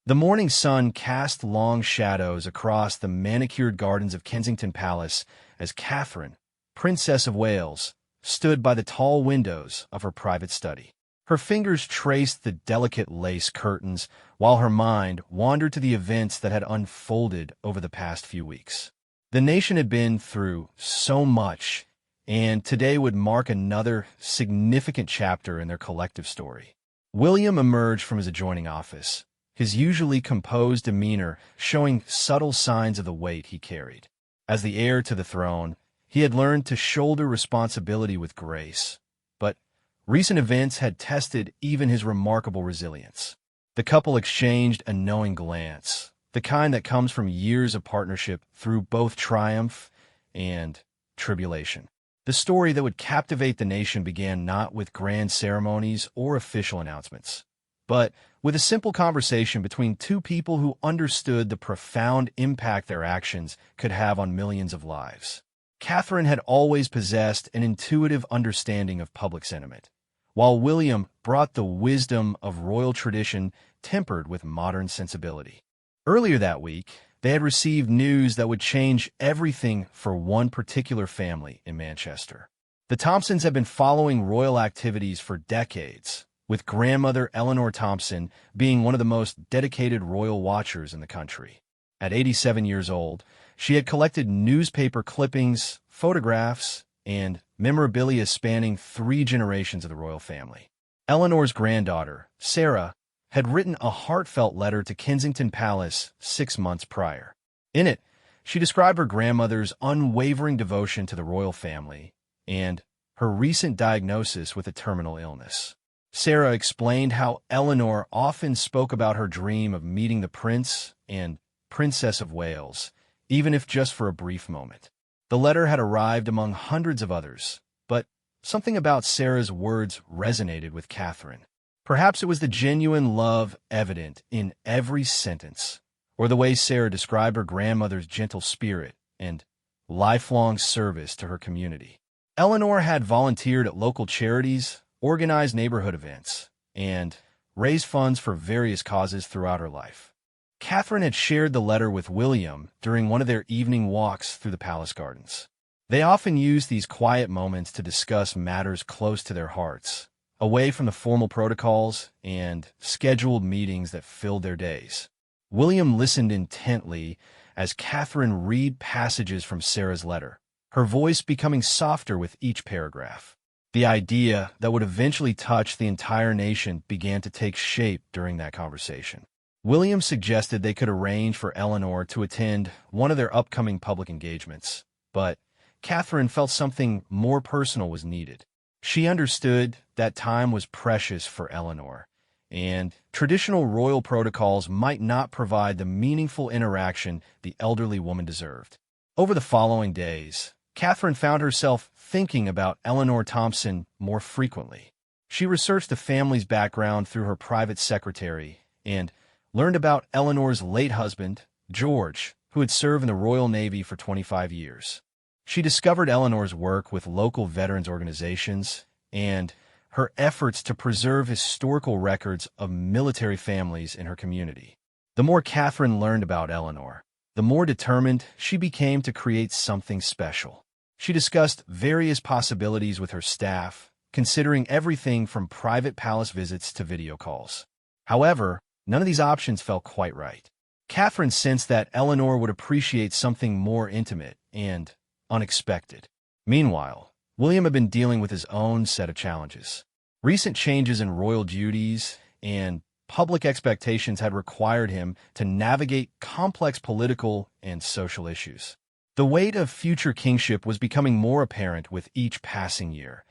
The morning sun cast long shadows across the manicured gardens of Kensington Palace as Catherine, Princess of Wales, stood by the tall windows of her private study. Her fingers traced the delicate lace curtains, while her mind wandered to the events that had unfolded over the past few weeks. The nation had been through so much, and today would mark another significant chapter in their collective story. William emerged from his adjoining office, his usually composed demeanor showing subtle signs of the weight he carried. As the heir to the throne, he had learned to shoulder responsibility with grace, but recent events had tested even his remarkable resilience. The couple exchanged a knowing glance, the kind that comes from years of partnership through both triumph and tribulation. The story that would captivate the nation began not with grand ceremonies or official announcements, but with a simple conversation between two people who understood the profound impact their actions could have on millions of lives. Catherine had always possessed an intuitive understanding of public sentiment, while William brought the wisdom of royal tradition tempered with modern sensibility. Earlier that week, they had received news that would change everything for one particular family in Manchester. The Thompsons had been following royal activities for decades, with grandmother Eleanor Thompson being one of the most dedicated royal watchers in the country. At 87 years old, she had collected newspaper clippings, photographs, and memorabilia spanning 3 generations of the royal family. Eleanor's granddaughter, Sarah, had written a heartfelt letter to Kensington Palace 6 months prior. In it, she described her grandmother's unwavering devotion to the royal family and her recent diagnosis with a terminal illness. Sarah explained how Eleanor often spoke about her dream of meeting the Prince and Princess of Wales, even if just for a brief moment. The letter had arrived among hundreds of others, but something about Sarah's words resonated with Catherine. Perhaps it was the genuine love evident in every sentence, or the way Sarah described her grandmother's gentle spirit and lifelong service to her community. Eleanor had volunteered at local charities, organized neighborhood events, and raised funds for various causes throughout her life. Catherine had shared the letter with William during one of their evening walks through the palace gardens. They often used these quiet moments to discuss matters close to their hearts, away from the formal protocols and scheduled meetings that filled their days. William listened intently as Catherine read passages from Sarah's letter, her voice becoming softer with each paragraph. The idea that would eventually touch the entire nation began to take shape during that conversation. William suggested they could arrange for Eleanor to attend one of their upcoming public engagements, but Catherine felt something more personal was needed. She understood that time was precious for Eleanor, and traditional royal protocols might not provide the meaningful interaction the elderly woman deserved. Over the following days, Catherine found herself thinking about Eleanor Thompson more frequently. She researched the family's background through her private secretary and learned about Eleanor's late husband, George, who had served in the Royal Navy for 25 years. She discovered Eleanor's work with local veterans organizations and her efforts to preserve historical records of military families in her community. The more Catherine learned about Eleanor, the more determined she became to create something special. She discussed various possibilities with her staff, considering everything from private palace visits to video calls. However, none of these options felt quite right. Catherine sensed that Eleanor would appreciate something more intimate and unexpected. Meanwhile, William had been dealing with his own set of challenges. Recent changes in royal duties and public expectations had required him to navigate complex political and social issues. The weight of future kingship was becoming more apparent with each passing year,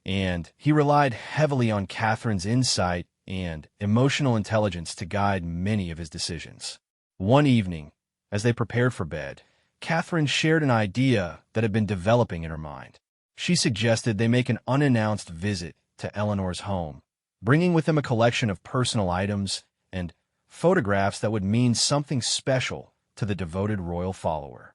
and he relied heavily on Catherine's insight and emotional intelligence to guide many of his decisions. One evening, as they prepared for bed, Catherine shared an idea that had been developing in her mind. She suggested they make an unannounced visit to Eleanor's home, bringing with them a collection of personal items and photographs that would mean something special to the devoted royal follower.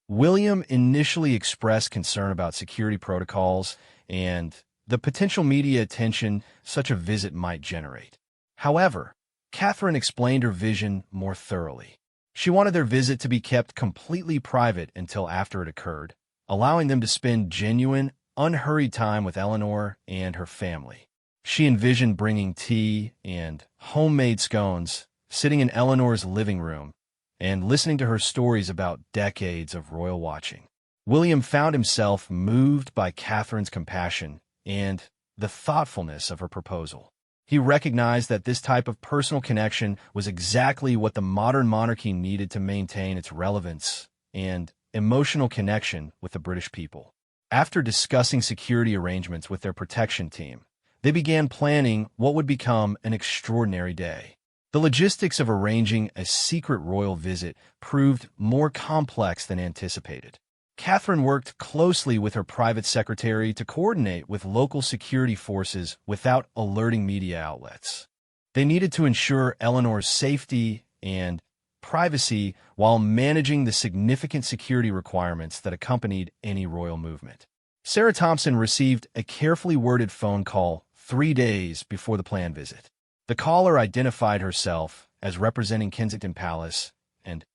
William initially expressed concern about security protocols and the potential media attention such a visit might generate. However, Catherine explained her vision more thoroughly. She wanted their visit to be kept completely private until after it occurred, allowing them to spend genuine, unhurried time with Eleanor and her family. She envisioned bringing tea and homemade scones, sitting in Eleanor's living room, and listening to her stories about decades of royal watching. William found himself moved by Catherine's compassion and the thoughtfulness of her proposal. He recognized that this type of personal connection was exactly what the modern monarchy needed to maintain its relevance and emotional connection with the British people. After discussing security arrangements with their protection team, they began planning what would become an extraordinary day. The logistics of arranging a secret royal visit proved more complex than anticipated. Catherine worked closely with her private secretary to coordinate with local security forces without alerting media outlets. They needed to ensure Eleanor's safety and privacy while managing the significant security requirements that accompanied any royal movement. Sarah Thompson received a carefully worded phone call 3 days before the planned visit. The caller identified herself as representing Kensington Palace and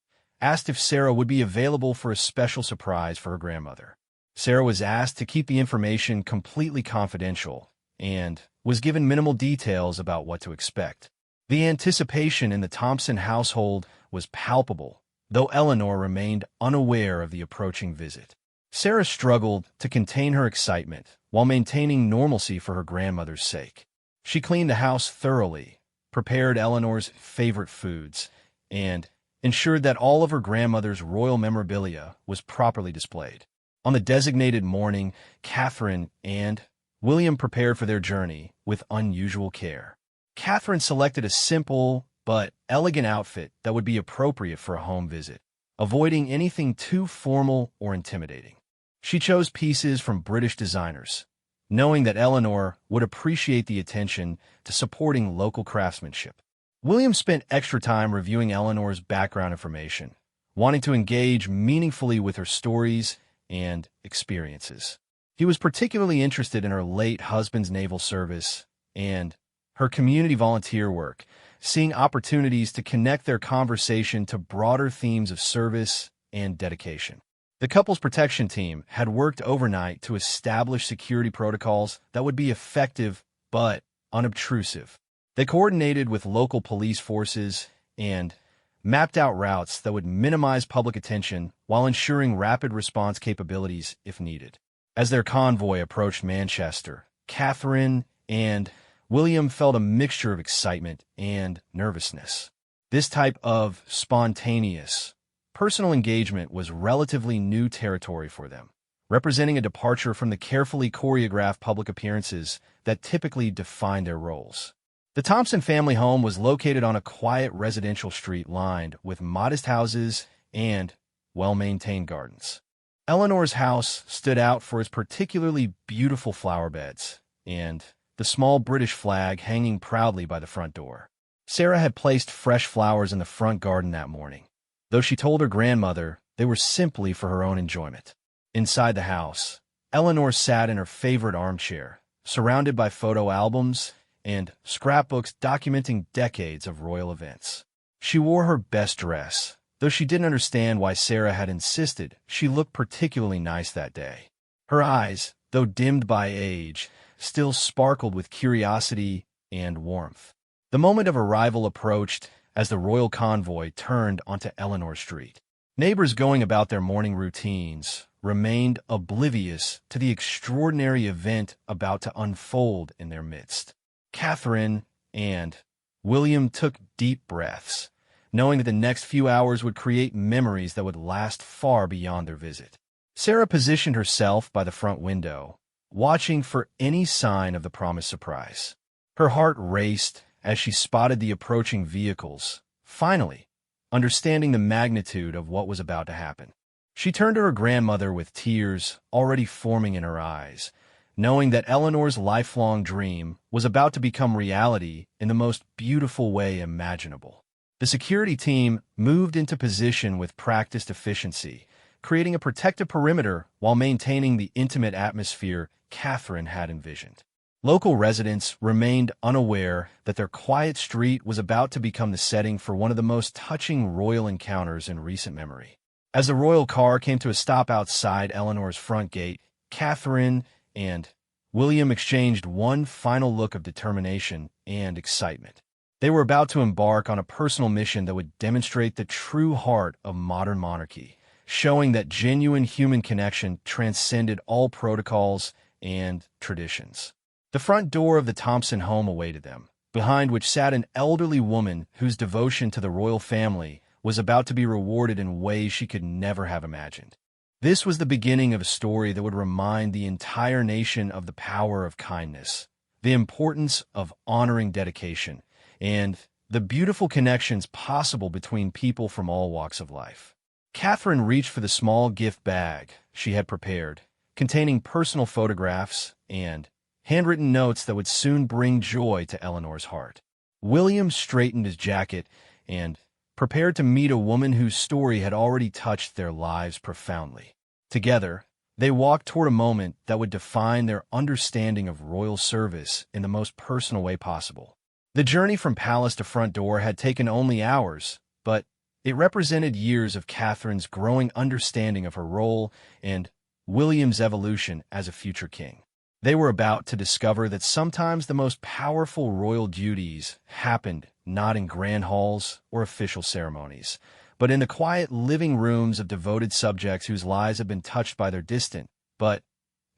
asked if Sarah would be available for a special surprise for her grandmother. Sarah was asked to keep the information completely confidential and was given minimal details about what to expect. The anticipation in the Thompson household was palpable, though Eleanor remained unaware of the approaching visit. Sarah struggled to contain her excitement while maintaining normalcy for her grandmother's sake. She cleaned the house thoroughly, prepared Eleanor's favorite foods, and ensured that all of her grandmother's royal memorabilia was properly displayed. On the designated morning, Catherine and William prepared for their journey with unusual care. Catherine selected a simple but elegant outfit that would be appropriate for a home visit, avoiding anything too formal or intimidating. She chose pieces from British designers, knowing that Eleanor would appreciate the attention to supporting local craftsmanship. William spent extra time reviewing Eleanor's background information, wanting to engage meaningfully with her stories and experiences. He was particularly interested in her late husband's naval service and her community volunteer work, seeing opportunities to connect their conversation to broader themes of service and dedication. The couple's protection team had worked overnight to establish security protocols that would be effective but unobtrusive. They coordinated with local police forces and mapped out routes that would minimize public attention while ensuring rapid response capabilities if needed. As their convoy approached Manchester, Catherine and William felt a mixture of excitement and nervousness. This type of spontaneous, personal engagement was relatively new territory for them, representing a departure from the carefully choreographed public appearances that typically define their roles. The Thompson family home was located on a quiet residential street lined with modest houses and well-maintained gardens. Eleanor's house stood out for its particularly beautiful flower beds and the small British flag hanging proudly by the front door. Sarah had placed fresh flowers in the front garden that morning, though she told her grandmother they were simply for her own enjoyment. Inside the house, Eleanor sat in her favorite armchair, surrounded by photo albums and scrapbooks documenting decades of royal events. She wore her best dress, though she didn't understand why Sarah had insisted she looked particularly nice that day. Her eyes, though dimmed by age, still sparkled with curiosity and warmth. The moment of arrival approached as the royal convoy turned onto Eleanor Street. Neighbors going about their morning routines remained oblivious to the extraordinary event about to unfold in their midst. Catherine and William took deep breaths, knowing that the next few hours would create memories that would last far beyond their visit. Sarah positioned herself by the front window, watching for any sign of the promised surprise. Her heart raced as she spotted the approaching vehicles, finally, understanding the magnitude of what was about to happen. She turned to her grandmother with tears already forming in her eyes, knowing that Eleanor's lifelong dream was about to become reality in the most beautiful way imaginable. The security team moved into position with practiced efficiency, creating a protective perimeter while maintaining the intimate atmosphere Catherine had envisioned. Local residents remained unaware that their quiet street was about to become the setting for one of the most touching royal encounters in recent memory. As the royal car came to a stop outside Eleanor's front gate, Catherine and William exchanged one final look of determination and excitement. They were about to embark on a personal mission that would demonstrate the true heart of modern monarchy, showing that genuine human connection transcended all protocols and traditions. The front door of the Thompson home awaited them, behind which sat an elderly woman whose devotion to the royal family was about to be rewarded in ways she could never have imagined. This was the beginning of a story that would remind the entire nation of the power of kindness, the importance of honoring dedication, and the beautiful connections possible between people from all walks of life. Catherine reached for the small gift bag she had prepared, containing personal photographs and handwritten notes that would soon bring joy to Eleanor's heart. William straightened his jacket and prepared to meet a woman whose story had already touched their lives profoundly. Together, they walked toward a moment that would define their understanding of royal service in the most personal way possible. The journey from palace to front door had taken only hours, but it represented years of Catherine's growing understanding of her role and William's evolution as a future king. They were about to discover that sometimes the most powerful royal duties happened not in grand halls or official ceremonies, but in the quiet living rooms of devoted subjects whose lives have been touched by their distant, but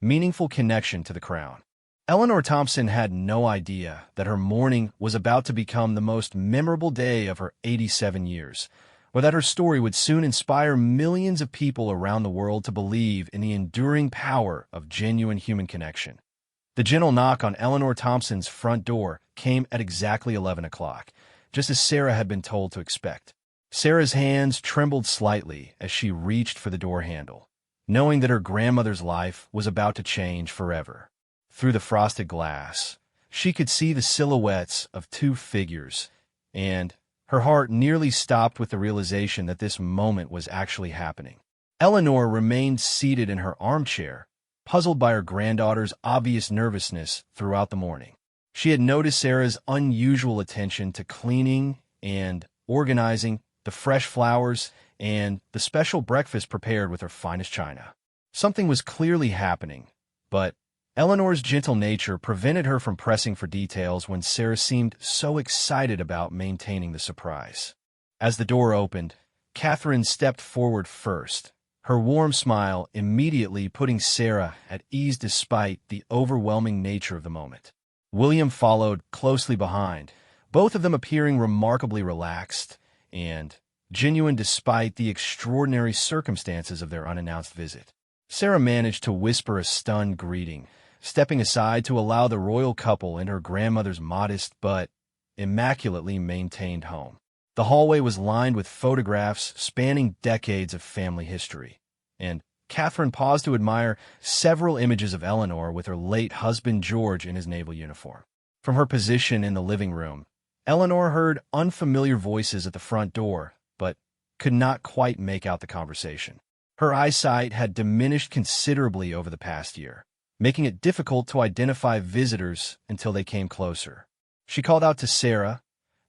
meaningful connection to the crown. Eleanor Thompson had no idea that her mourning was about to become the most memorable day of her 87 years, or that her story would soon inspire millions of people around the world to believe in the enduring power of genuine human connection. The gentle knock on Eleanor Thompson's front door came at exactly 11 o'clock, just as Sarah had been told to expect. Sarah's hands trembled slightly as she reached for the door handle, knowing that her grandmother's life was about to change forever. Through the frosted glass, she could see the silhouettes of two figures, and her heart nearly stopped with the realization that this moment was actually happening. Eleanor remained seated in her armchair, puzzled by her granddaughter's obvious nervousness throughout the morning. She had noticed Sarah's unusual attention to cleaning and organizing the fresh flowers and the special breakfast prepared with her finest china. Something was clearly happening, but Eleanor's gentle nature prevented her from pressing for details when Sarah seemed so excited about maintaining the surprise. As the door opened, Catherine stepped forward first, her warm smile immediately putting Sarah at ease despite the overwhelming nature of the moment. William followed closely behind, both of them appearing remarkably relaxed and genuine despite the extraordinary circumstances of their unannounced visit. Sarah managed to whisper a stunned greeting, stepping aside to allow the royal couple in her grandmother's modest but immaculately maintained home. The hallway was lined with photographs spanning decades of family history, and Catherine paused to admire several images of Eleanor with her late husband George in his naval uniform. From her position in the living room, Eleanor heard unfamiliar voices at the front door, but could not quite make out the conversation. Her eyesight had diminished considerably over the past year, making it difficult to identify visitors until they came closer. She called out to Sarah,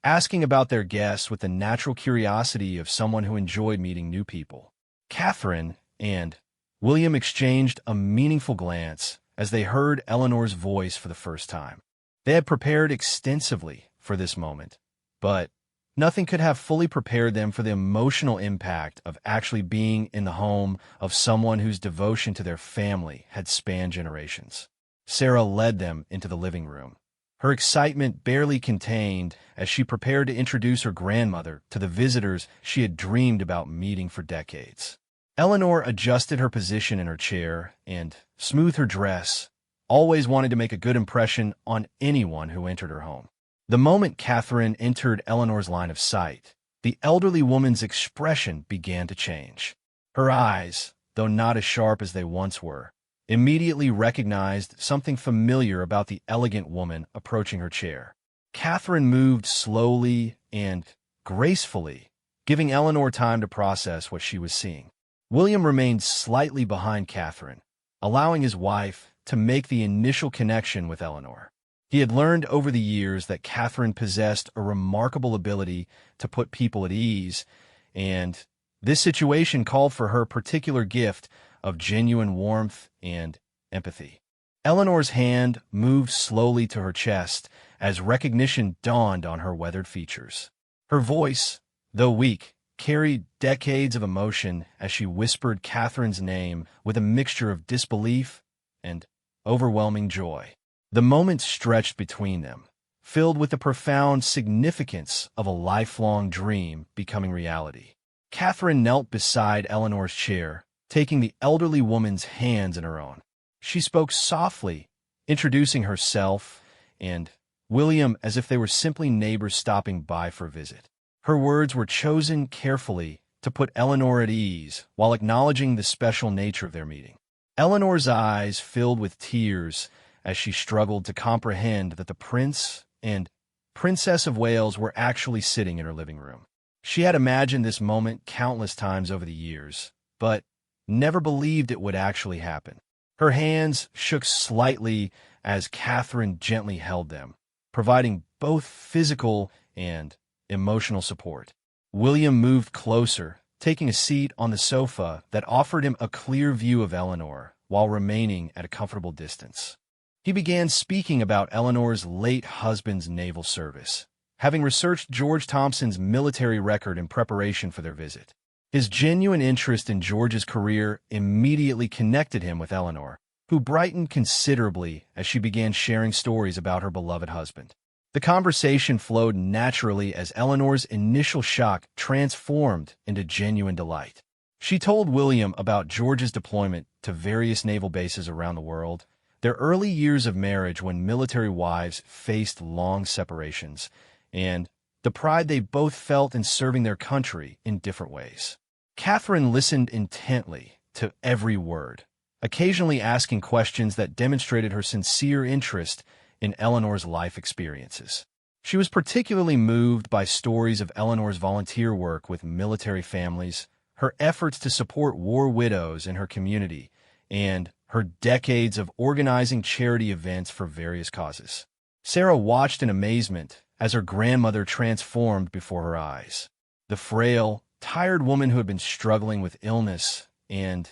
asking about their guests with the natural curiosity of someone who enjoyed meeting new people. Catherine and William exchanged a meaningful glance as they heard Eleanor's voice for the first time. They had prepared extensively for this moment, but nothing could have fully prepared them for the emotional impact of actually being in the home of someone whose devotion to their family had spanned generations. Sarah led them into the living room, her excitement barely contained as she prepared to introduce her grandmother to the visitors she had dreamed about meeting for decades. Eleanor adjusted her position in her chair and smoothed her dress, always wanting to make a good impression on anyone who entered her home. The moment Catherine entered Eleanor's line of sight, the elderly woman's expression began to change. Her eyes, though not as sharp as they once were, immediately recognized something familiar about the elegant woman approaching her chair. Catherine moved slowly and gracefully, giving Eleanor time to process what she was seeing. William remained slightly behind Catherine, allowing his wife to make the initial connection with Eleanor. He had learned over the years that Catherine possessed a remarkable ability to put people at ease, and this situation called for her particular gift of genuine warmth and empathy. Eleanor's hand moved slowly to her chest as recognition dawned on her weathered features. Her voice, though weak, carried decades of emotion as she whispered Catherine's name with a mixture of disbelief and overwhelming joy. The moment stretched between them, filled with the profound significance of a lifelong dream becoming reality. Catherine knelt beside Eleanor's chair, taking the elderly woman's hands in her own. She spoke softly, introducing herself and William as if they were simply neighbors stopping by for a visit. Her words were chosen carefully to put Eleanor at ease while acknowledging the special nature of their meeting. Eleanor's eyes filled with tears as she struggled to comprehend that the Prince and Princess of Wales were actually sitting in her living room. She had imagined this moment countless times over the years, but never believed it would actually happen. Her hands shook slightly as Catherine gently held them, providing both physical and emotional support. William moved closer, taking a seat on the sofa that offered him a clear view of Eleanor while remaining at a comfortable distance. He began speaking about Eleanor's late husband's naval service, having researched George Thompson's military record in preparation for their visit. His genuine interest in George's career immediately connected him with Eleanor, who brightened considerably as she began sharing stories about her beloved husband. The conversation flowed naturally as Eleanor's initial shock transformed into genuine delight. She told William about George's deployment to various naval bases around the world, their early years of marriage when military wives faced long separations, and the pride they both felt in serving their country in different ways. Catherine listened intently to every word, occasionally asking questions that demonstrated her sincere interest in Eleanor's life experiences. She was particularly moved by stories of Eleanor's volunteer work with military families, her efforts to support war widows in her community, and her decades of organizing charity events for various causes. Sarah watched in amazement as her grandmother transformed before her eyes. The frail, tired woman who had been struggling with illness and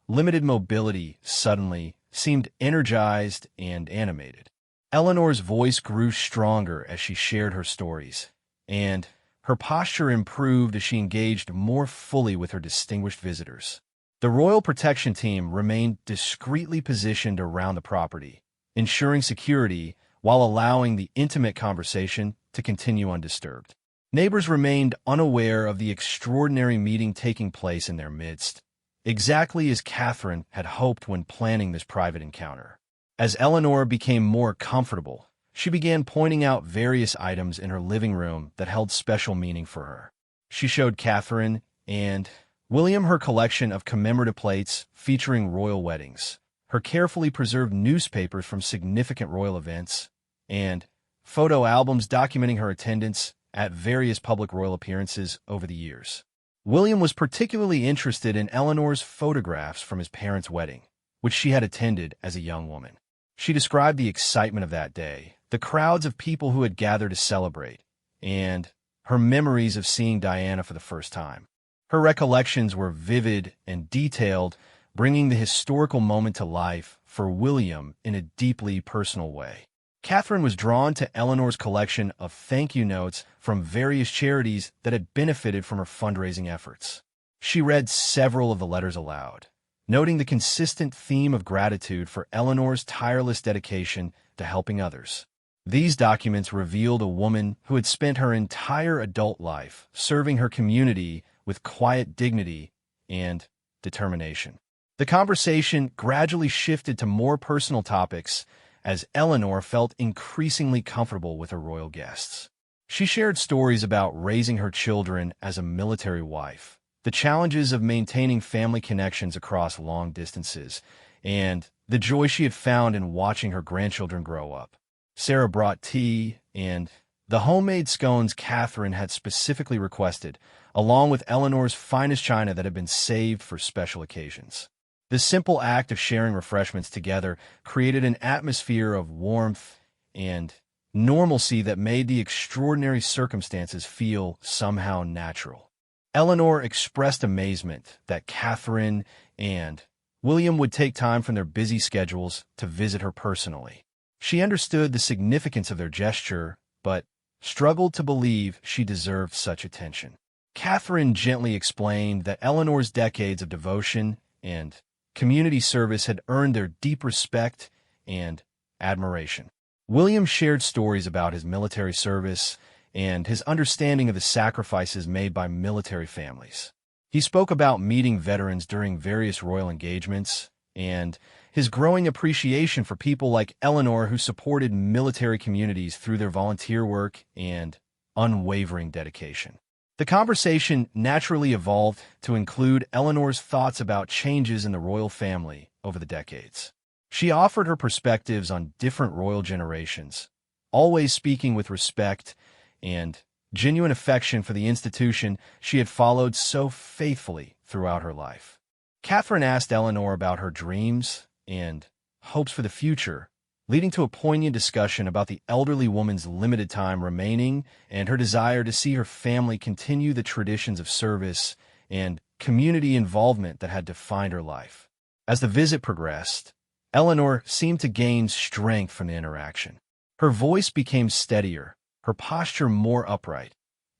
limited mobility suddenly seemed energized and animated. Eleanor's voice grew stronger as she shared her stories, and her posture improved as she engaged more fully with her distinguished visitors. The Royal Protection Team remained discreetly positioned around the property, ensuring security while allowing the intimate conversation to continue undisturbed. Neighbors remained unaware of the extraordinary meeting taking place in their midst, exactly as Catherine had hoped when planning this private encounter. As Eleanor became more comfortable, she began pointing out various items in her living room that held special meaning for her. She showed Catherine and William her collection of commemorative plates featuring royal weddings, her carefully preserved newspapers from significant royal events, and photo albums documenting her attendance at various public royal appearances over the years. William was particularly interested in Eleanor's photographs from his parents' wedding, which she had attended as a young woman. She described the excitement of that day, the crowds of people who had gathered to celebrate, and her memories of seeing Diana for the first time. Her recollections were vivid and detailed, bringing the historical moment to life for William in a deeply personal way. Catherine was drawn to Eleanor's collection of thank you notes from various charities that had benefited from her fundraising efforts. She read several of the letters aloud, noting the consistent theme of gratitude for Eleanor's tireless dedication to helping others. These documents revealed a woman who had spent her entire adult life serving her community with quiet dignity and determination. The conversation gradually shifted to more personal topics as Eleanor felt increasingly comfortable with her royal guests. She shared stories about raising her children as a military wife, the challenges of maintaining family connections across long distances, and the joy she had found in watching her grandchildren grow up. Sarah brought tea and the homemade scones Catherine had specifically requested, along with Eleanor's finest china that had been saved for special occasions. The simple act of sharing refreshments together created an atmosphere of warmth and normalcy that made the extraordinary circumstances feel somehow natural. Eleanor expressed amazement that Catherine and William would take time from their busy schedules to visit her personally. She understood the significance of their gesture, but struggled to believe she deserved such attention. Catherine gently explained that Eleanor's decades of devotion and community service had earned their deep respect and admiration. William shared stories about his military service and his understanding of the sacrifices made by military families. He spoke about meeting veterans during various royal engagements and his growing appreciation for people like Eleanor who supported military communities through their volunteer work and unwavering dedication. The conversation naturally evolved to include Eleanor's thoughts about changes in the royal family over the decades. She offered her perspectives on different royal generations, always speaking with respect and genuine affection for the institution she had followed so faithfully throughout her life. Catherine asked Eleanor about her dreams and hopes for the future, leading to a poignant discussion about the elderly woman's limited time remaining and her desire to see her family continue the traditions of service and community involvement that had defined her life. As the visit progressed, Eleanor seemed to gain strength from the interaction. Her voice became steadier, her posture more upright,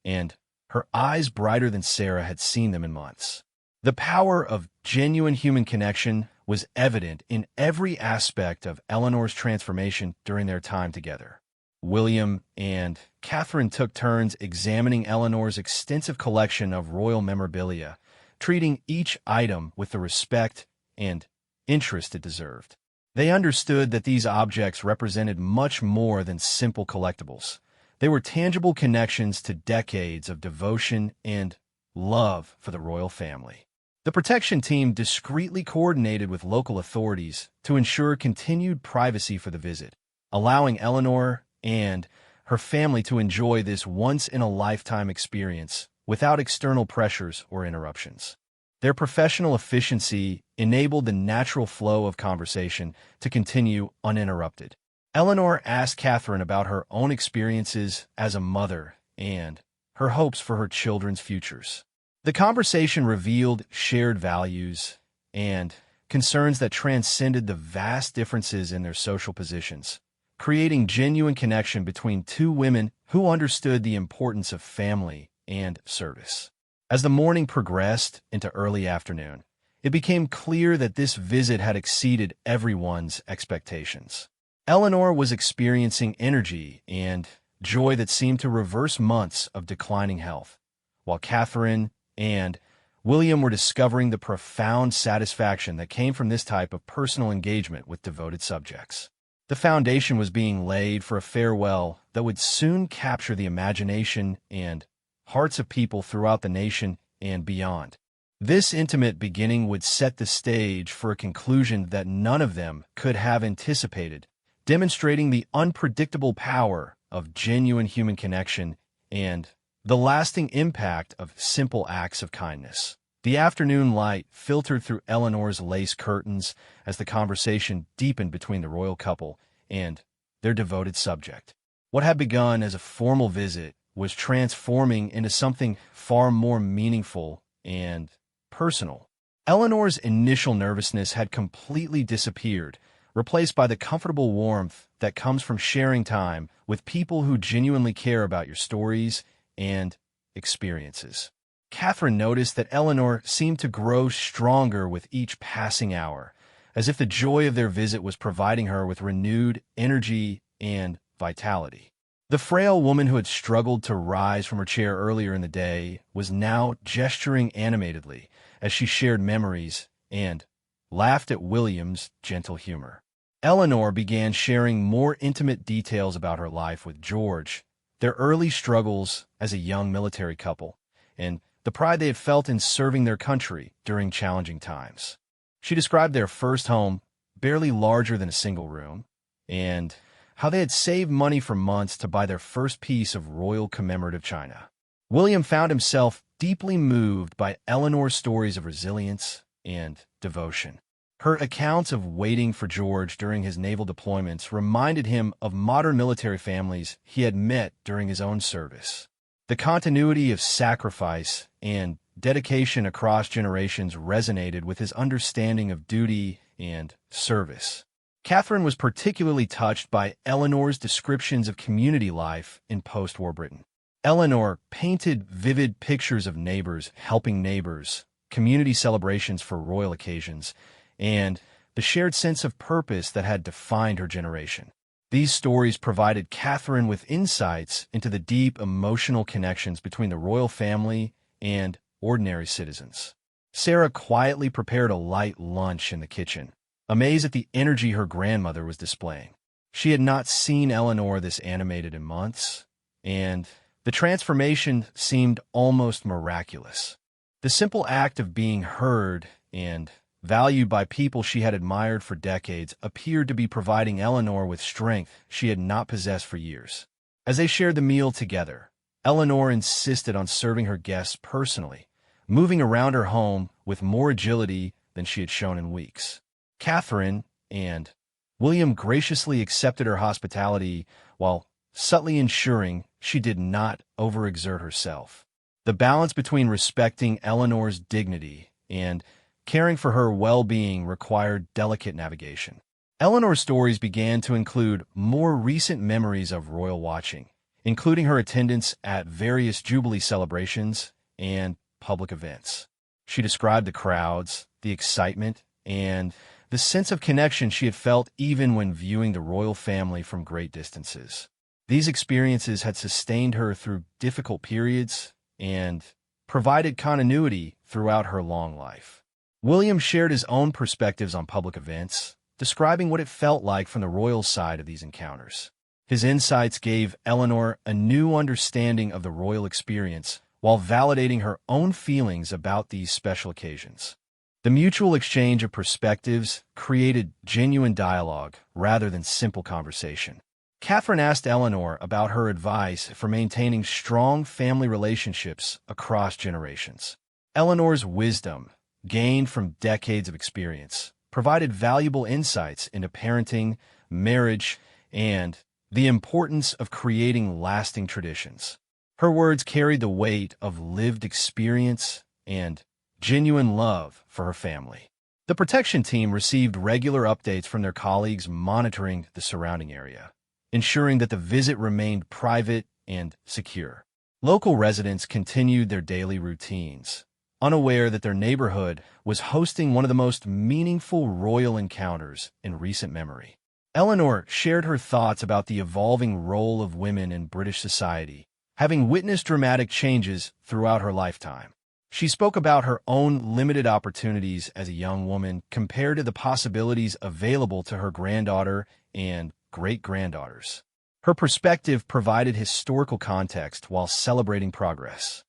and her eyes brighter than Sarah had seen them in months. The power of genuine human connection was evident in every aspect of Eleanor's transformation during their time together. William and Catherine took turns examining Eleanor's extensive collection of royal memorabilia, treating each item with the respect and interest it deserved. They understood that these objects represented much more than simple collectibles. They were tangible connections to decades of devotion and love for the royal family. The protection team discreetly coordinated with local authorities to ensure continued privacy for the visit, allowing Eleanor and her family to enjoy this once-in-a-lifetime experience without external pressures or interruptions. Their professional efficiency enabled the natural flow of conversation to continue uninterrupted. Eleanor asked Catherine about her own experiences as a mother and her hopes for her children's futures. The conversation revealed shared values and concerns that transcended the vast differences in their social positions, creating genuine connection between two women who understood the importance of family and service. As the morning progressed into early afternoon, it became clear that this visit had exceeded everyone's expectations. Eleanor was experiencing energy and joy that seemed to reverse months of declining health, while Catherine and William were discovering the profound satisfaction that came from this type of personal engagement with devoted subjects. The foundation was being laid for a farewell that would soon capture the imagination and hearts of people throughout the nation and beyond. This intimate beginning would set the stage for a conclusion that none of them could have anticipated, demonstrating the unpredictable power of genuine human connection and the lasting impact of simple acts of kindness. The afternoon light filtered through Eleanor's lace curtains as the conversation deepened between the royal couple and their devoted subject. What had begun as a formal visit was transforming into something far more meaningful and personal. Eleanor's initial nervousness had completely disappeared, replaced by the comfortable warmth that comes from sharing time with people who genuinely care about your stories and experiences. Catherine noticed that Eleanor seemed to grow stronger with each passing hour, as if the joy of their visit was providing her with renewed energy and vitality. The frail woman who had struggled to rise from her chair earlier in the day was now gesturing animatedly as she shared memories and laughed at William's gentle humor. Eleanor began sharing more intimate details about her life with George, their early struggles as a young military couple, and the pride they had felt in serving their country during challenging times. She described their first home, barely larger than a single room, and how they had saved money for months to buy their first piece of royal commemorative china. William found himself deeply moved by Eleanor's stories of resilience and devotion. Her accounts of waiting for George during his naval deployments reminded him of modern military families he had met during his own service. The continuity of sacrifice and dedication across generations resonated with his understanding of duty and service. Catherine was particularly touched by Eleanor's descriptions of community life in post-war Britain. Eleanor painted vivid pictures of neighbors helping neighbors, community celebrations for royal occasions, and the shared sense of purpose that had defined her generation. These stories provided Catherine with insights into the deep emotional connections between the royal family and ordinary citizens. Sarah quietly prepared a light lunch in the kitchen, amazed at the energy her grandmother was displaying. She had not seen Eleanor this animated in months, and the transformation seemed almost miraculous. The simple act of being heard and valued by people she had admired for decades appeared to be providing Eleanor with strength she had not possessed for years. As they shared the meal together, Eleanor insisted on serving her guests personally, moving around her home with more agility than she had shown in weeks. Catherine and William graciously accepted her hospitality while subtly ensuring she did not overexert herself. The balance between respecting Eleanor's dignity and caring for her well-being required delicate navigation. Eleanor's stories began to include more recent memories of royal watching, including her attendance at various Jubilee celebrations and public events. She described the crowds, the excitement, and the sense of connection she had felt even when viewing the royal family from great distances. These experiences had sustained her through difficult periods and provided continuity throughout her long life. William shared his own perspectives on public events, describing what it felt like from the royal side of these encounters. His insights gave Eleanor a new understanding of the royal experience while validating her own feelings about these special occasions. The mutual exchange of perspectives created genuine dialogue rather than simple conversation. Catherine asked Eleanor about her advice for maintaining strong family relationships across generations. Eleanor's wisdom, gained from decades of experience, provided valuable insights into parenting, marriage, and the importance of creating lasting traditions. Her words carried the weight of lived experience and genuine love for her family. The protection team received regular updates from their colleagues monitoring the surrounding area, ensuring that the visit remained private and secure. Local residents continued their daily routines, unaware that their neighborhood was hosting one of the most meaningful royal encounters in recent memory. Eleanor shared her thoughts about the evolving role of women in British society, having witnessed dramatic changes throughout her lifetime. She spoke about her own limited opportunities as a young woman compared to the possibilities available to her granddaughter and great-granddaughters. Her perspective provided historical context while celebrating progress.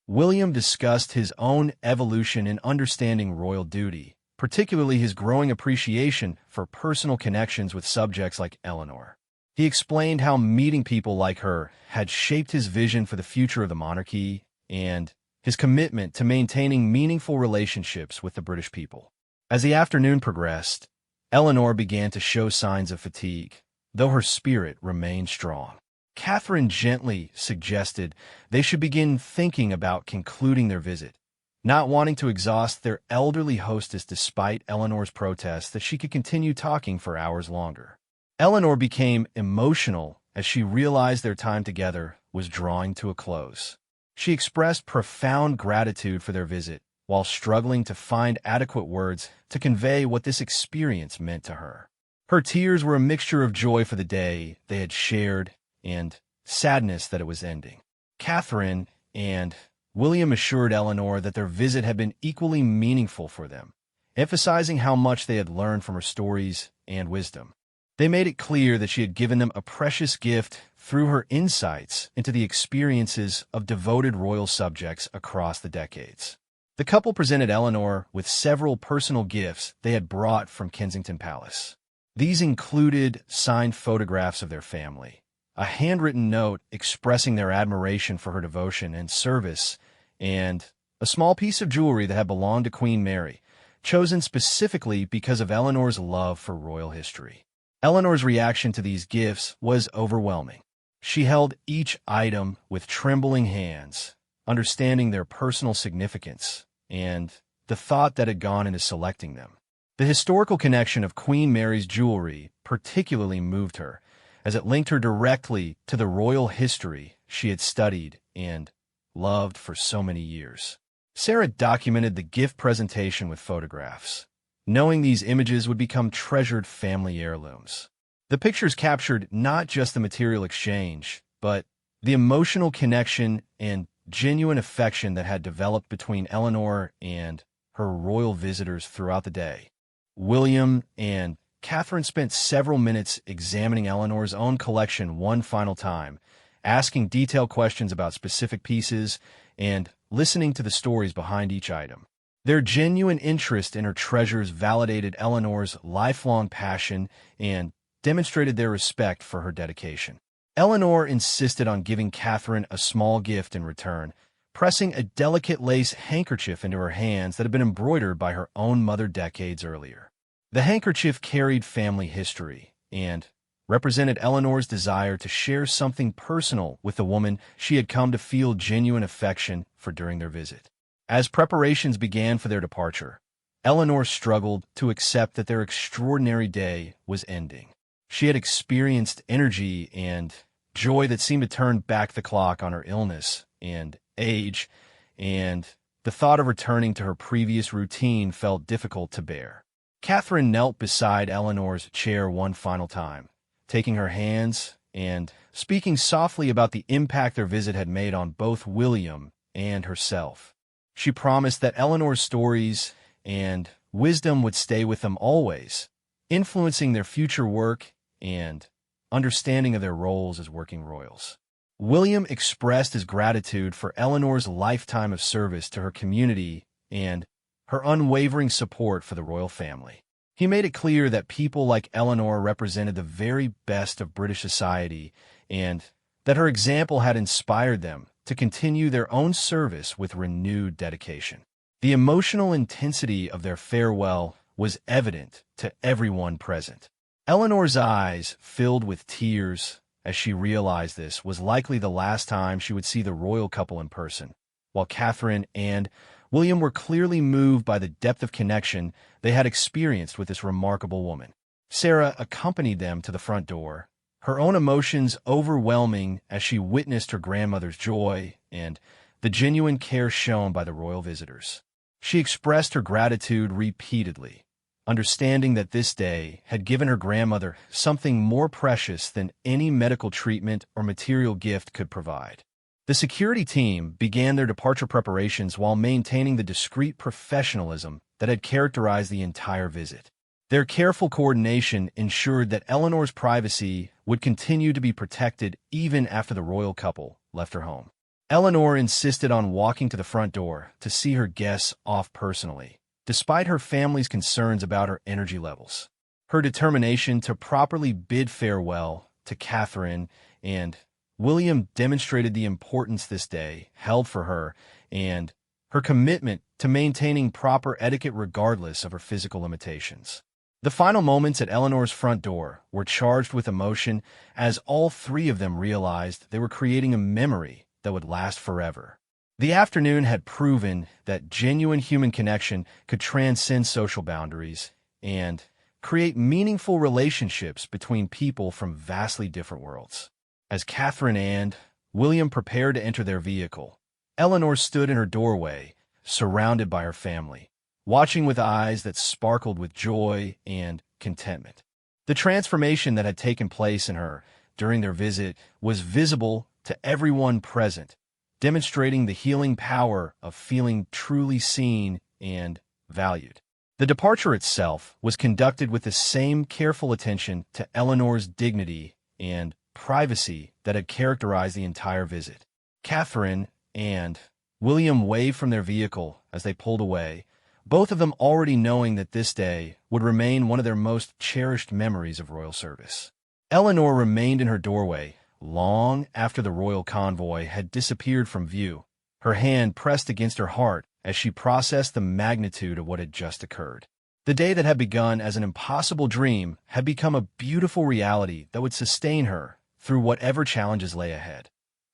William discussed his own evolution in understanding royal duty, particularly his growing appreciation for personal connections with subjects like Eleanor. He explained how meeting people like her had shaped his vision for the future of the monarchy and his commitment to maintaining meaningful relationships with the British people. As the afternoon progressed, Eleanor began to show signs of fatigue, though her spirit remained strong. Catherine gently suggested they should begin thinking about concluding their visit, not wanting to exhaust their elderly hostess despite Eleanor's protest that she could continue talking for hours longer. Eleanor became emotional as she realized their time together was drawing to a close. She expressed profound gratitude for their visit, while struggling to find adequate words to convey what this experience meant to her. Her tears were a mixture of joy for the day they had shared and sadness that it was ending. Catherine and William assured Eleanor that their visit had been equally meaningful for them, emphasizing how much they had learned from her stories and wisdom. They made it clear that she had given them a precious gift through her insights into the experiences of devoted royal subjects across the decades. The couple presented Eleanor with several personal gifts they had brought from Kensington Palace. These included signed photographs of their family, a handwritten note expressing their admiration for her devotion and service, and a small piece of jewelry that had belonged to Queen Mary, chosen specifically because of Eleanor's love for royal history. Eleanor's reaction to these gifts was overwhelming. She held each item with trembling hands, understanding their personal significance and the thought that had gone into selecting them. The historical connection of Queen Mary's jewelry particularly moved her, as it linked her directly to the royal history she had studied and loved for so many years. Sarah documented the gift presentation with photographs, knowing these images would become treasured family heirlooms. The pictures captured not just the material exchange, but the emotional connection and genuine affection that had developed between Eleanor and her royal visitors throughout the day. William and Catherine spent several minutes examining Eleanor's own collection one final time, asking detailed questions about specific pieces and listening to the stories behind each item. Their genuine interest in her treasures validated Eleanor's lifelong passion and demonstrated their respect for her dedication. Eleanor insisted on giving Catherine a small gift in return, pressing a delicate lace handkerchief into her hands that had been embroidered by her own mother decades earlier. The handkerchief carried family history and represented Eleanor's desire to share something personal with the woman she had come to feel genuine affection for during their visit. As preparations began for their departure, Eleanor struggled to accept that their extraordinary day was ending. She had experienced energy and joy that seemed to turn back the clock on her illness and age, and the thought of returning to her previous routine felt difficult to bear. Catherine knelt beside Eleanor's chair one final time, taking her hands and speaking softly about the impact their visit had made on both William and herself. She promised that Eleanor's stories and wisdom would stay with them always, influencing their future work and understanding of their roles as working royals. William expressed his gratitude for Eleanor's lifetime of service to her community and her unwavering support for the royal family. He made it clear that people like Eleanor represented the very best of British society and that her example had inspired them to continue their own service with renewed dedication. The emotional intensity of their farewell was evident to everyone present. Eleanor's eyes filled with tears as she realized this was likely the last time she would see the royal couple in person, while Catherine and William were clearly moved by the depth of connection they had experienced with this remarkable woman. Sarah accompanied them to the front door, her own emotions overwhelming as she witnessed her grandmother's joy and the genuine care shown by the royal visitors. She expressed her gratitude repeatedly, understanding that this day had given her grandmother something more precious than any medical treatment or material gift could provide. The security team began their departure preparations while maintaining the discreet professionalism that had characterized the entire visit. Their careful coordination ensured that Eleanor's privacy would continue to be protected even after the royal couple left her home. Eleanor insisted on walking to the front door to see her guests off personally, despite her family's concerns about her energy levels. Her determination to properly bid farewell to Catherine and William demonstrated the importance this day held for her and her commitment to maintaining proper etiquette regardless of her physical limitations. The final moments at Eleanor's front door were charged with emotion as all three of them realized they were creating a memory that would last forever. The afternoon had proven that genuine human connection could transcend social boundaries and create meaningful relationships between people from vastly different worlds. As Catherine and William prepared to enter their vehicle, Eleanor stood in her doorway, surrounded by her family, watching with eyes that sparkled with joy and contentment. The transformation that had taken place in her during their visit was visible to everyone present, demonstrating the healing power of feeling truly seen and valued. The departure itself was conducted with the same careful attention to Eleanor's dignity and privacy that had characterized the entire visit. Catherine and William waved from their vehicle as they pulled away, both of them already knowing that this day would remain one of their most cherished memories of royal service. Eleanor remained in her doorway long after the royal convoy had disappeared from view, her hand pressed against her heart as she processed the magnitude of what had just occurred. The day that had begun as an impossible dream had become a beautiful reality that would sustain her through whatever challenges lay ahead.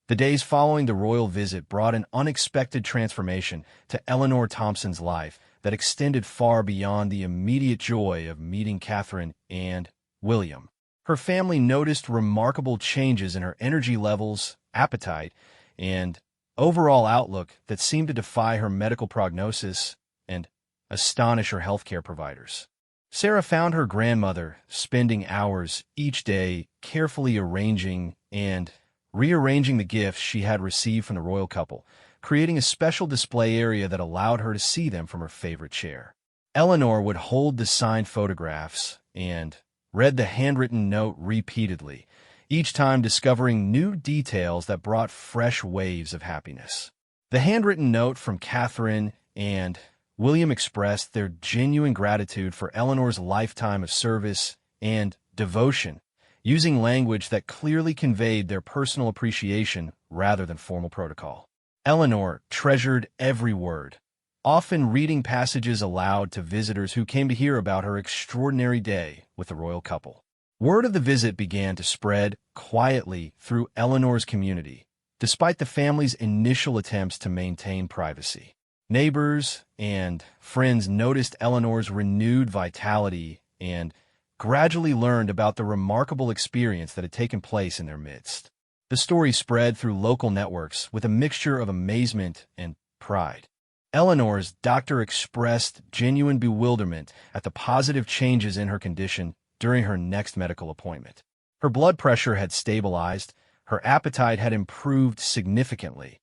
The days following the royal visit brought an unexpected transformation to Eleanor Thompson's life that extended far beyond the immediate joy of meeting Catherine and William. Her family noticed remarkable changes in her energy levels, appetite, and overall outlook that seemed to defy her medical prognosis and astonish her healthcare providers. Sarah found her grandmother spending hours each day carefully arranging and rearranging the gifts she had received from the royal couple, creating a special display area that allowed her to see them from her favorite chair. Eleanor would hold the signed photographs and read the handwritten note repeatedly, each time discovering new details that brought fresh waves of happiness. The handwritten note from Catherine and William expressed their genuine gratitude for Eleanor's lifetime of service and devotion, using language that clearly conveyed their personal appreciation rather than formal protocol. Eleanor treasured every word, often reading passages aloud to visitors who came to hear about her extraordinary day with the royal couple. Word of the visit began to spread quietly through Eleanor's community, despite the family's initial attempts to maintain privacy. Neighbors and friends noticed Eleanor's renewed vitality and gradually learned about the remarkable experience that had taken place in their midst. The story spread through local networks with a mixture of amazement and pride. Eleanor's doctor expressed genuine bewilderment at the positive changes in her condition during her next medical appointment. Her blood pressure had stabilized, her appetite had improved significantly,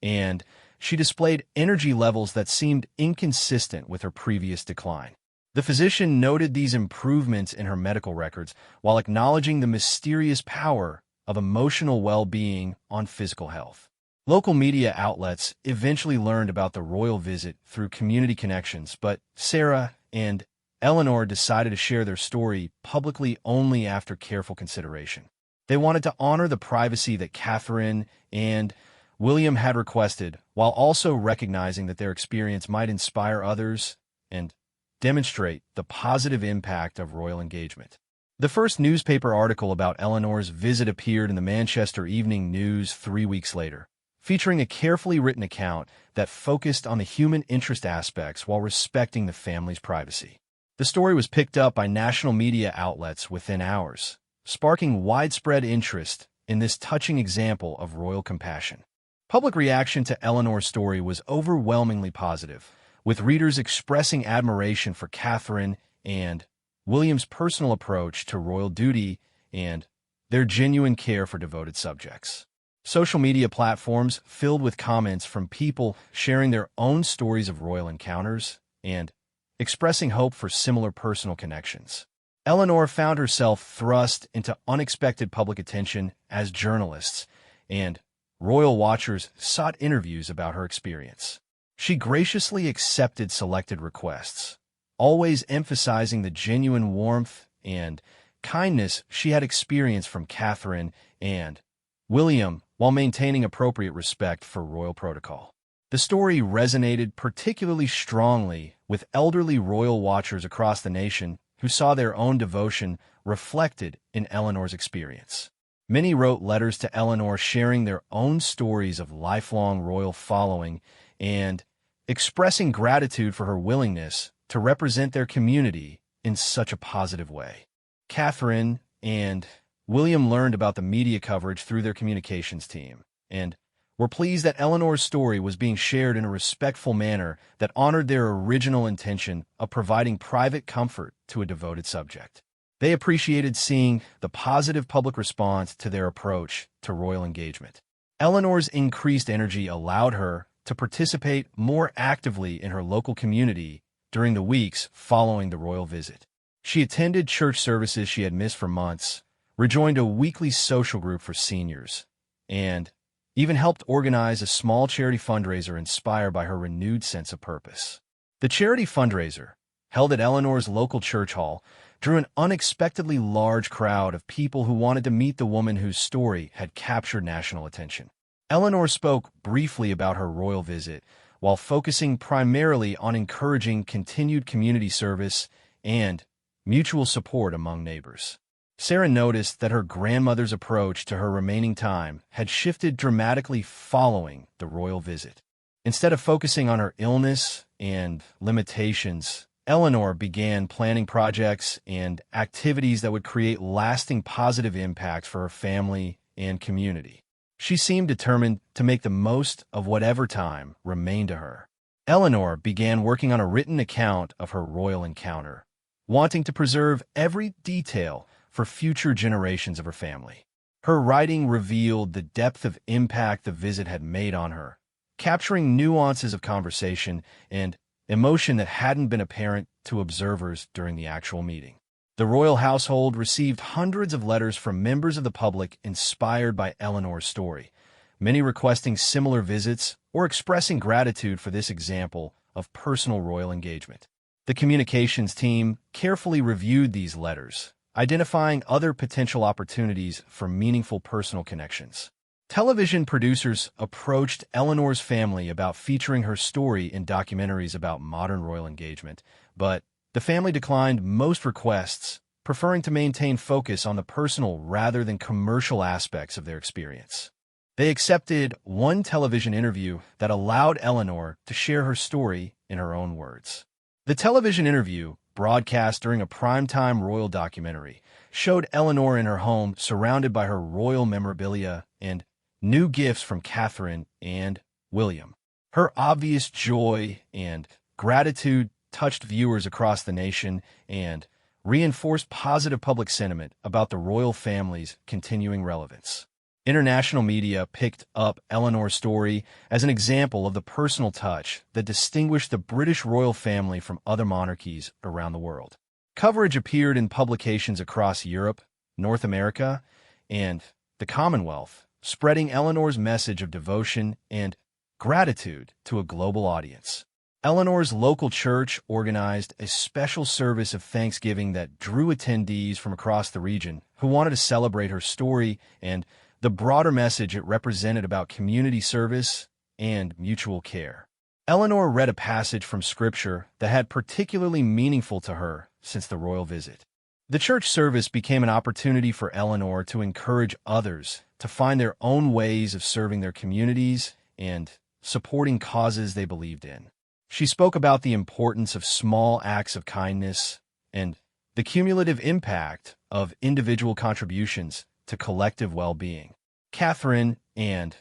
and she displayed energy levels that seemed inconsistent with her previous decline. The physician noted these improvements in her medical records while acknowledging the mysterious power of emotional well-being on physical health. Local media outlets eventually learned about the royal visit through community connections, but Sarah and Eleanor decided to share their story publicly only after careful consideration. They wanted to honor the privacy that Catherine and William had requested, while also recognizing that their experience might inspire others and demonstrate the positive impact of royal engagement. The first newspaper article about Eleanor's visit appeared in the Manchester Evening News 3 weeks later, featuring a carefully written account that focused on the human interest aspects while respecting the family's privacy. The story was picked up by national media outlets within hours, sparking widespread interest in this touching example of royal compassion. Public reaction to Eleanor's story was overwhelmingly positive, with readers expressing admiration for Catherine and William's personal approach to royal duty and their genuine care for devoted subjects. Social media platforms filled with comments from people sharing their own stories of royal encounters and expressing hope for similar personal connections. Eleanor found herself thrust into unexpected public attention as journalists and royal watchers sought interviews about her experience. She graciously accepted selected requests, always emphasizing the genuine warmth and kindness she had experienced from Catherine and William while maintaining appropriate respect for royal protocol. The story resonated particularly strongly with elderly royal watchers across the nation who saw their own devotion reflected in Eleanor's experience. Many wrote letters to Eleanor sharing their own stories of lifelong royal following and expressing gratitude for her willingness to represent their community in such a positive way. Catherine and William learned about the media coverage through their communications team and were pleased that Eleanor's story was being shared in a respectful manner that honored their original intention of providing private comfort to a devoted subject. They appreciated seeing the positive public response to their approach to royal engagement. Eleanor's increased energy allowed her to participate more actively in her local community during the weeks following the royal visit. She attended church services she had missed for months, rejoined a weekly social group for seniors, and even helped organize a small charity fundraiser inspired by her renewed sense of purpose. The charity fundraiser, held at Eleanor's local church hall, drew an unexpectedly large crowd of people who wanted to meet the woman whose story had captured national attention. Eleanor spoke briefly about her royal visit, while focusing primarily on encouraging continued community service and mutual support among neighbors. Sarah noticed that her grandmother's approach to her remaining time had shifted dramatically following the royal visit. Instead of focusing on her illness and limitations, Eleanor began planning projects and activities that would create lasting positive impacts for her family and community. She seemed determined to make the most of whatever time remained to her. Eleanor began working on a written account of her royal encounter, wanting to preserve every detail for future generations of her family. Her writing revealed the depth of impact the visit had made on her, capturing nuances of conversation and emotion that hadn't been apparent to observers during the actual meeting. The royal household received hundreds of letters from members of the public inspired by Eleanor's story, many requesting similar visits or expressing gratitude for this example of personal royal engagement. The communications team carefully reviewed these letters, identifying other potential opportunities for meaningful personal connections. Television producers approached Eleanor's family about featuring her story in documentaries about modern royal engagement, but the family declined most requests, preferring to maintain focus on the personal rather than commercial aspects of their experience. They accepted one television interview that allowed Eleanor to share her story in her own words. The television interview, broadcast during a primetime royal documentary, showed Eleanor in her home surrounded by her royal memorabilia and new gifts from Catherine and William. Her obvious joy and gratitude touched viewers across the nation and reinforced positive public sentiment about the royal family's continuing relevance. International media picked up Eleanor's story as an example of the personal touch that distinguished the British royal family from other monarchies around the world. Coverage appeared in publications across Europe, North America, and the Commonwealth, spreading Eleanor's message of devotion and gratitude to a global audience. Eleanor's local church organized a special service of Thanksgiving that drew attendees from across the region who wanted to celebrate her story and the broader message it represented about community service and mutual care. Eleanor read a passage from Scripture that had particularly meaningful to her since the royal visit. The church service became an opportunity for Eleanor to encourage others to find their own ways of serving their communities and supporting causes they believed in. She spoke about the importance of small acts of kindness and the cumulative impact of individual contributions to collective well-being. Catherine and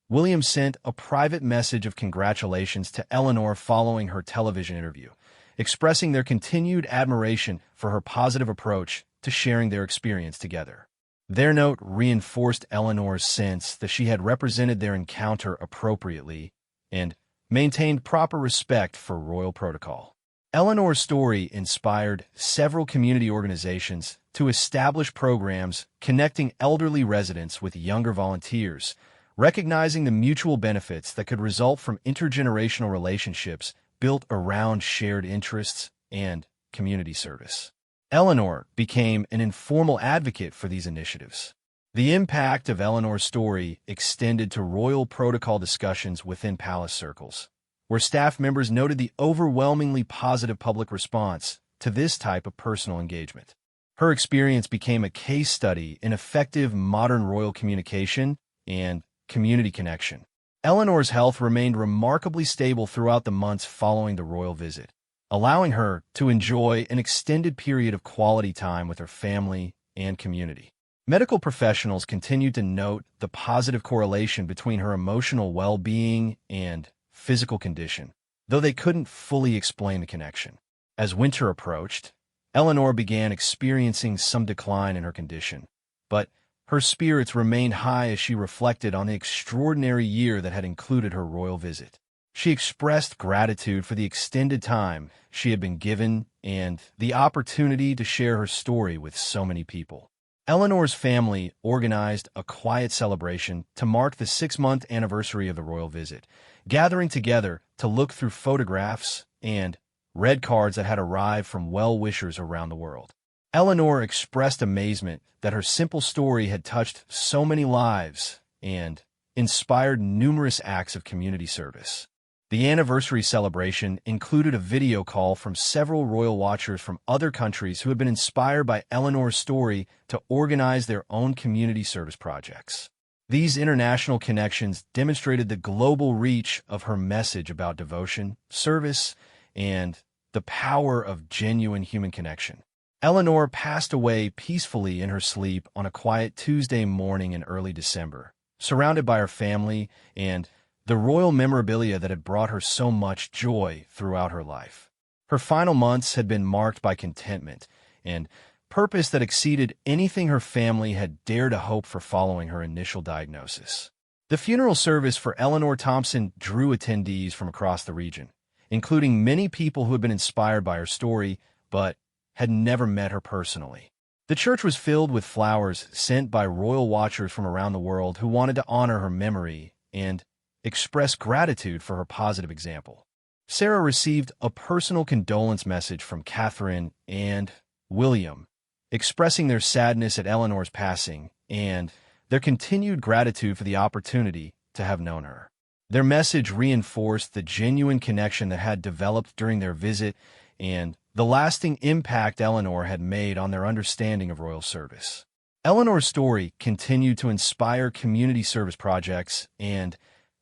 William sent a private message of congratulations to Eleanor following her television interview, expressing their continued admiration for her positive approach to sharing their experience together. Their note reinforced Eleanor's sense that she had represented their encounter appropriately and maintained proper respect for royal protocol. Eleanor's story inspired several community organizations to establish programs connecting elderly residents with younger volunteers, recognizing the mutual benefits that could result from intergenerational relationships built around shared interests and community service. Eleanor became an informal advocate for these initiatives. The impact of Eleanor's story extended to royal protocol discussions within palace circles, where staff members noted the overwhelmingly positive public response to this type of personal engagement. Her experience became a case study in effective modern royal communication and community connection. Eleanor's health remained remarkably stable throughout the months following the royal visit, allowing her to enjoy an extended period of quality time with her family and community. Medical professionals continued to note the positive correlation between her emotional well-being and physical condition, though they couldn't fully explain the connection. As winter approached, Eleanor began experiencing some decline in her condition, but her spirits remained high as she reflected on the extraordinary year that had included her royal visit. She expressed gratitude for the extended time she had been given and the opportunity to share her story with so many people. Eleanor's family organized a quiet celebration to mark the 6-month anniversary of the royal visit, gathering together to look through photographs and red cards that had arrived from well-wishers around the world. Eleanor expressed amazement that her simple story had touched so many lives and inspired numerous acts of community service. The anniversary celebration included a video call from several royal watchers from other countries who had been inspired by Eleanor's story to organize their own community service projects. These international connections demonstrated the global reach of her message about devotion, service, and the power of genuine human connection. Eleanor passed away peacefully in her sleep on a quiet Tuesday morning in early December, surrounded by her family and the royal memorabilia that had brought her so much joy throughout her life. Her final months had been marked by contentment and purpose that exceeded anything her family had dared to hope for following her initial diagnosis. The funeral service for Eleanor Thompson drew attendees from across the region, including many people who had been inspired by her story but had never met her personally. The church was filled with flowers sent by royal watchers from around the world who wanted to honor her memory and express gratitude for her positive example. Sarah received a personal condolence message from Catherine and William, expressing their sadness at Eleanor's passing and their continued gratitude for the opportunity to have known her. Their message reinforced the genuine connection that had developed during their visit and the lasting impact Eleanor had made on their understanding of royal service. Eleanor's story continued to inspire community service projects and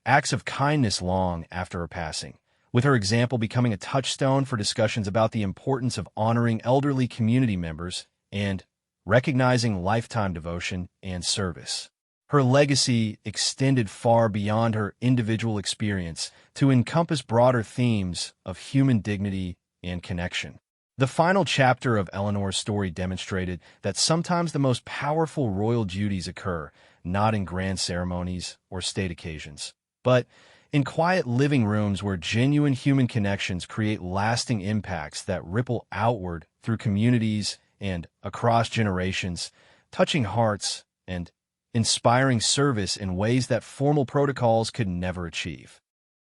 acts of kindness long after her passing, with her example becoming a touchstone for discussions about the importance of honoring elderly community members and recognizing lifetime devotion and service. Her legacy extended far beyond her individual experience to encompass broader themes of human dignity and connection. The final chapter of Eleanor's story demonstrated that sometimes the most powerful royal duties occur not in grand ceremonies or state occasions, but in quiet living rooms where genuine human connections create lasting impacts that ripple outward through communities and across generations, touching hearts and inspiring service in ways that formal protocols could never achieve.